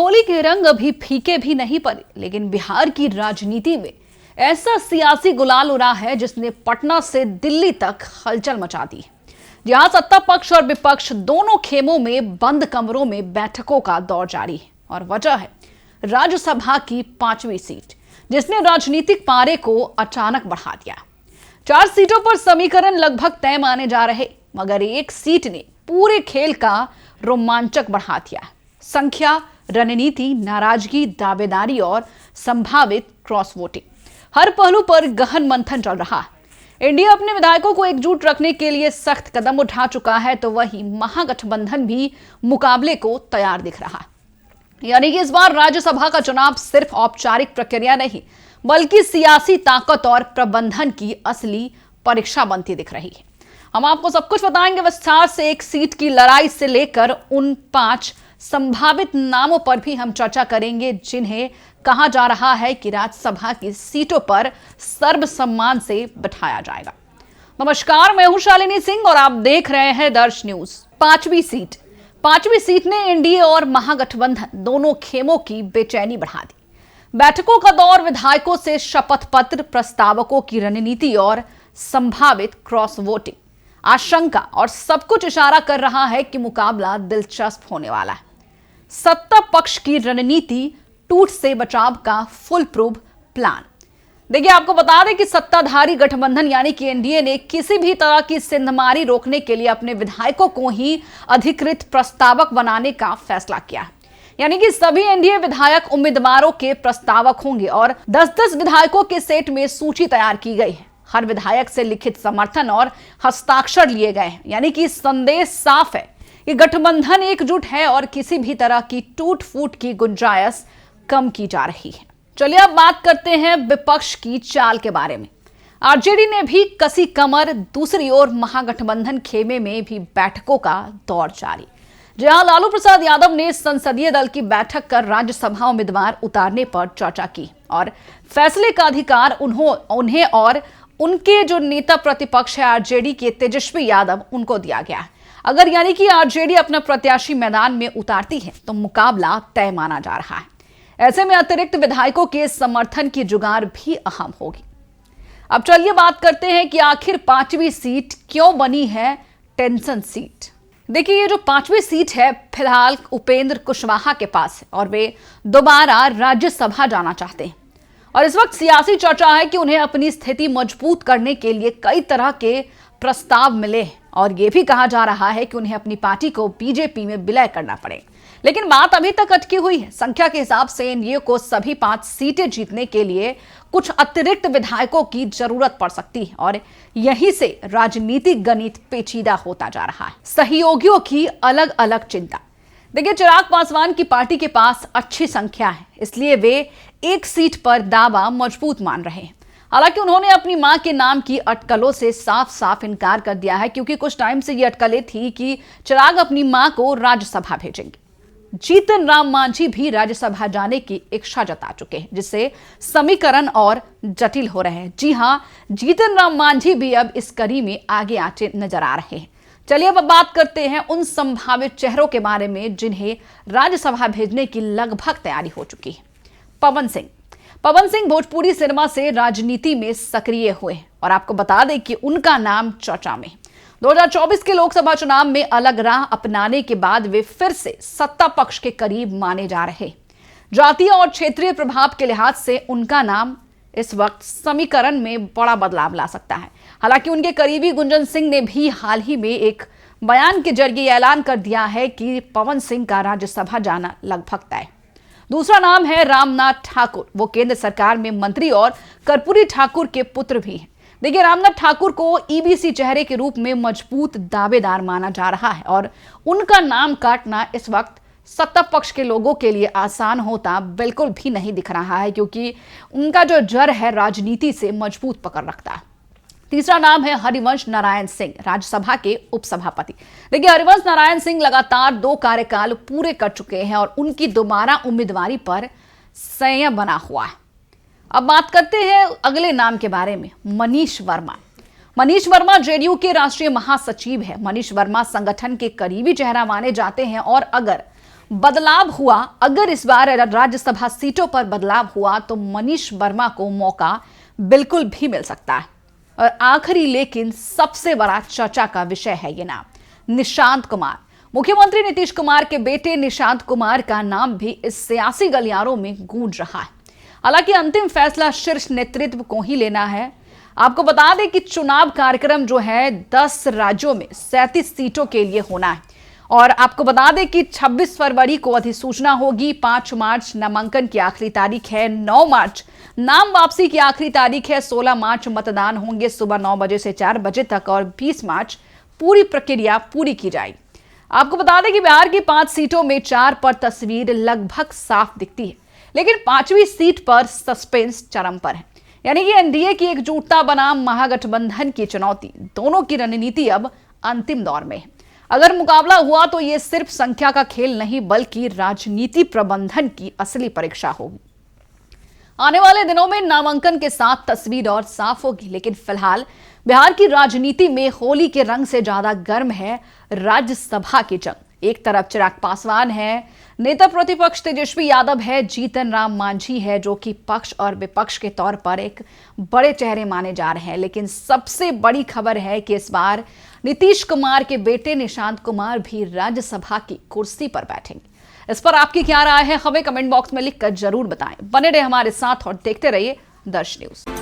होली के रंग अभी फीके भी नहीं पड़े, लेकिन बिहार की राजनीति में ऐसा सियासी गुलाल उड़ा है जिसने पटना से दिल्ली तक हलचल मचा दी। जहां सत्ता पक्ष और विपक्ष दोनों खेमों में बंद कमरों में बैठकों का दौर जारी है और वजह है राज्यसभा की 5वीं सीट, जिसने राजनीतिक पारे को अचानक बढ़ा दिया। 4 सीटों पर समीकरण लगभग तय माने जा रहे, मगर एक सीट ने पूरे खेल का रोमांचक बढ़ा दिया। संख्या, रणनीति, नाराजगी, दावेदारी और संभावित क्रॉस वोटिंग, हर पहलू पर गहन मंथन चल रहा है। इंडिया अपने विधायकों को एकजुट रखने के लिए सख्त कदम उठा चुका है, तो वहीं महागठबंधन भी मुकाबले को तैयार दिख रहा है। यानी कि इस बार राज्यसभा का चुनाव सिर्फ औपचारिक प्रक्रिया नहीं, बल्कि सियासी ताकत और प्रबंधन की असली परीक्षा बनती दिख रही है। हम आपको सब कुछ बताएंगे विस्तार से। एक सीट की लड़ाई से लेकर उन 5 संभावित नामों पर भी हम चर्चा करेंगे, जिन्हें कहा जा रहा है कि राज्यसभा की सीटों पर सर्वसम्मान से बिठाया जाएगा। नमस्कार, मैं हूं शालिनी सिंह और आप देख रहे हैं दर्श न्यूज। 5वीं सीट ने एनडीए और महागठबंधन दोनों खेमों की बेचैनी बढ़ा दी। बैठकों का दौर, विधायकों से शपथ पत्र, प्रस्तावकों की रणनीति और संभावित क्रॉस वोटिंग, आशंका और सब कुछ इशारा कर रहा है कि मुकाबला दिलचस्प होने वाला है। सत्ता पक्ष की रणनीति, टूट से बचाव का फुल प्रूफ प्लान। देखिए, आपको बता दें कि सत्ताधारी गठबंधन यानी कि एनडीए ने किसी भी तरह की सिंधमारी रोकने के लिए अपने विधायकों को ही अधिकृत प्रस्तावक बनाने का फैसला किया है। यानी कि सभी एनडीए विधायक उम्मीदवारों के प्रस्तावक होंगे और 10-10 विधायकों के सेट में सूची तैयार की गई है। हर विधायक से लिखित समर्थन और हस्ताक्षर लिए गए हैं। यानी कि संदेश साफ है कि गठबंधन एकजुट है और किसी भी तरह की टूट फूट की गुंजाइश कम की जा रही है। चलिए अब बात करते हैं विपक्ष की चाल के बारे में। आरजेडी ने भी कसी कमर, दूसरी ओर महागठबंधन खेमे में भी बैठकों का दौर जारी। जहां लालू प्रसाद यादव ने संसदीय दल की बैठक कर राज्यसभा उम्मीदवार उतारने पर चर्चा की और फैसले का अधिकार उन्हें और उनके जो नेता प्रतिपक्ष है आरजेडी के तेजस्वी यादव, उनको दिया गया। अगर यानी कि आरजेडी अपना प्रत्याशी मैदान में उतारती है तो मुकाबला तय माना जा रहा है। ऐसे में अतिरिक्त विधायकों के समर्थन की जुगाड़ भी अहम होगी। अब चलिए बात करते हैं कि आखिर 5वीं सीट क्यों बनी है टेंशन सीट। देखिए, ये जो 5वीं सीट है फिलहाल उपेंद्र कुशवाहा के पास है और वे दोबारा राज्यसभा जाना चाहते हैं। और इस वक्त सियासी चर्चा है कि उन्हें अपनी स्थिति मजबूत करने के लिए कई तरह के प्रस्ताव मिले और यह भी कहा जा रहा है कि उन्हें अपनी पार्टी को बीजेपी में विलय करना पड़े। लेकिन बात अभी तक अटकी हुई है। संख्या के हिसाब से एनडीए को सभी 5 सीटें जीतने के लिए कुछ अतिरिक्त विधायकों की जरूरत पड़ सकती है और यहीं से राजनीतिक गणित पेचीदा होता जा रहा है। सहयोगियों की अलग अलग चिंता। देखिए, चिराग पासवान की पार्टी के पास अच्छी संख्या है, इसलिए वे एक सीट पर दावा मजबूत मान रहे हैं। हालांकि उन्होंने अपनी मां के नाम की अटकलों से साफ साफ इनकार कर दिया है, क्योंकि कुछ टाइम से ये अटकलें थी कि चिराग अपनी मां को राज्यसभा भेजेंगे। जीतन राम मांझी भी राज्यसभा जाने की इच्छा जता चुके हैं, जिससे समीकरण और जटिल हो रहे हैं। जी हां, जीतन राम मांझी भी अब इस कड़ी में आगे आते नजर आ रहे हैं। चलिए अब बात करते हैं उन संभावित चेहरों के बारे में जिन्हें राज्यसभा भेजने की लगभग तैयारी हो चुकी है। पवन सिंह भोजपुरी सिनेमा से राजनीति में सक्रिय हुए हैं और आपको बता दें कि उनका नाम चर्चा में। 2024 के लोकसभा चुनाव में अलग राह अपनाने के बाद वे फिर से सत्ता पक्ष के करीब माने जा रहे। जातीय और क्षेत्रीय प्रभाव के लिहाज से उनका नाम इस वक्त समीकरण में बड़ा बदलाव ला सकता है। हालांकि उनके करीबी गुंजन सिंह ने भी हाल ही में एक बयान के जरिए ऐलान कर दिया है कि पवन सिंह का राज्यसभा जाना लगभग तय। दूसरा नाम है रामनाथ ठाकुर। वो केंद्र सरकार में मंत्री और कर्पूरी ठाकुर के पुत्र भी हैं। देखिए, रामनाथ ठाकुर को ईबीसी चेहरे के रूप में मजबूत दावेदार माना जा रहा है और उनका नाम काटना इस वक्त सत्ता पक्ष के लोगों के लिए आसान होता बिल्कुल भी नहीं दिख रहा है, क्योंकि उनका जो जड़ है राजनीति से मजबूत पकड़ रखता है। तीसरा नाम है हरिवंश नारायण सिंह, राज्यसभा के उपसभापति। देखिए, हरिवंश नारायण सिंह लगातार 2 कार्यकाल पूरे कर चुके हैं और उनकी दोबारा उम्मीदवारी पर संयम बना हुआ है। अब बात करते हैं अगले नाम के बारे में, मनीष वर्मा जेडीयू के राष्ट्रीय महासचिव है। मनीष वर्मा संगठन के करीबी चेहरा माने जाते हैं और अगर बदलाव हुआ, अगर इस बार राज्यसभा सीटों पर बदलाव हुआ तो मनीष वर्मा को मौका बिल्कुल भी मिल सकता है। और आखिरी लेकिन सबसे बड़ा चर्चा का विषय है ये नाम निशांत कुमार। मुख्यमंत्री नीतीश कुमार के बेटे निशांत कुमार का नाम भी इस सियासी गलियारों में गूंज रहा है। हालांकि अंतिम फैसला शीर्ष नेतृत्व को ही लेना है। आपको बता दें कि चुनाव कार्यक्रम जो है 10 राज्यों में 37 सीटों के लिए होना है। और आपको बता दें कि 26 फरवरी को अधिसूचना होगी, 5 मार्च नामांकन की आखिरी तारीख है, 9 मार्च नाम वापसी की आखिरी तारीख है, 16 मार्च मतदान होंगे सुबह 9 बजे से 4 बजे तक और 20 मार्च पूरी प्रक्रिया पूरी की जाएगी। आपको बता दें कि बिहार की 5 सीटों में 4 पर तस्वीर लगभग साफ दिखती है, लेकिन 5वीं सीट पर सस्पेंस चरम पर है। यानी कि एनडीए की एकजुटता बनाम महागठबंधन की चुनौती, दोनों की रणनीति अब अंतिम दौर में है। अगर मुकाबला हुआ तो ये सिर्फ संख्या का खेल नहीं बल्कि राजनीति प्रबंधन की असली परीक्षा होगी। आने वाले दिनों में नामांकन के साथ तस्वीर और साफ होगी, लेकिन फिलहाल बिहार की राजनीति में होली के रंग से ज्यादा गर्म है राज्यसभा की जंग। एक तरफ चिराग पासवान है, नेता प्रतिपक्ष तेजस्वी यादव है, जीतन राम मांझी है जो कि पक्ष और विपक्ष के तौर पर एक बड़े चेहरे माने जा रहे हैं। लेकिन सबसे बड़ी खबर है कि इस बार नीतीश कुमार के बेटे निशांत कुमार भी राज्यसभा की कुर्सी पर बैठेंगे। इस पर आपकी क्या राय है, हमें कमेंट बॉक्स में लिखकर जरूर बताएं। बने रहे हमारे साथ और देखते रहिए दर्श न्यूज।